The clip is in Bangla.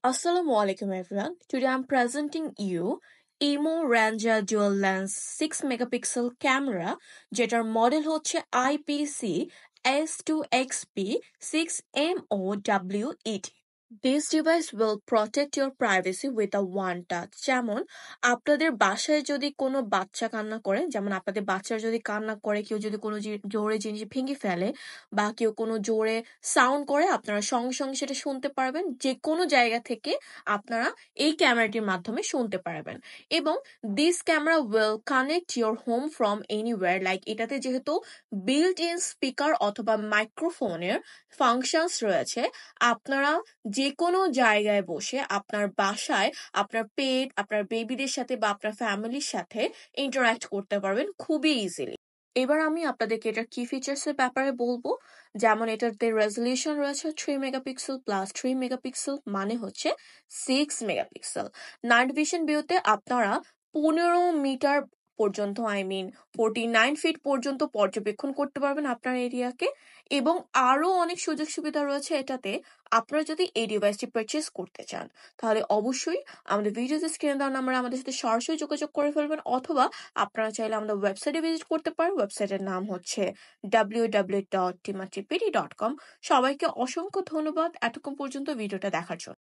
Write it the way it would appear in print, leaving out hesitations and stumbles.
Assalamualaikum everyone. Today I'm presenting you Emo Ranger Dual Lens 6 megapixel camera যেটার মডেল হচ্ছে IPC S2XP 6MOWET. This device will protect your privacy with a one touch. যেমন আপনাদের বাসায় যদি কোনো বাচ্চা কান্না করে, যেমন আপনাদের বাচ্চারা যদি কান্না করে, কেউ যদি কোনো জোরে জিনিস ভেঙে ফেলে বা কেউ কোনো জোরে সাউন্ড করে, আপনারা সঙ্গে সঙ্গে সেটা শুনতে পারবেন। যে কোনো জায়গা থেকে আপনারা এই ক্যামেরাটির মাধ্যমে শুনতে পারবেন। এবং this camera will connect your home from anywhere. Like এটাতে যেহেতু বিল্ট ইন স্পিকার অথবা মাইক্রোফোনের ফাংশনস রয়েছে, আপনারা যে কোনো জায়গায় বসে আপনার বাসায় আপনার পেট, আপনার বেবিদের সাথে বা আপনার ফ্যামিলির সাথে ইন্টারঅ্যাক্ট করতে পারবেন খুবই ইজিলি। এবার আমি আপনাদেরকে এটার কি ফিচার্স এর ব্যাপারে বলবো। যেমন এটাতে রেজলিউশন রয়েছে 3 মেগাপিক্সেল প্লাস 3 মেগাপিক্সেল, মানে হচ্ছে 6 মেগাপিক্সেল। নাইট ভিশন ভিউতে আপনারা 15 মিটার পর্যন্ত, 49 ফিট পর্যন্ত পর্যবেক্ষণ করতে পারবেন আপনার এরিয়াকে। এবং আরো অনেক সুযোগ সুবিধা রয়েছে এটাতে। আপনারা যদি এই ডিভাইসটি পারচেস করতে চান, তাহলে অবশ্যই আমাদের ভিডিওতে স্ক্রিনে দেওয়া নাম্বারে আমাদের সাথে সরাসরি যোগাযোগ করে ফেলবেন, অথবা আপনারা চাইলে আমাদের ওয়েবসাইটে ভিজিট করতে পারেন। ওয়েবসাইটের নাম হচ্ছে www.timatipd.com। সবাইকে অসংখ্য ধন্যবাদ এতক্ষণ পর্যন্ত ভিডিওটা দেখার জন্য।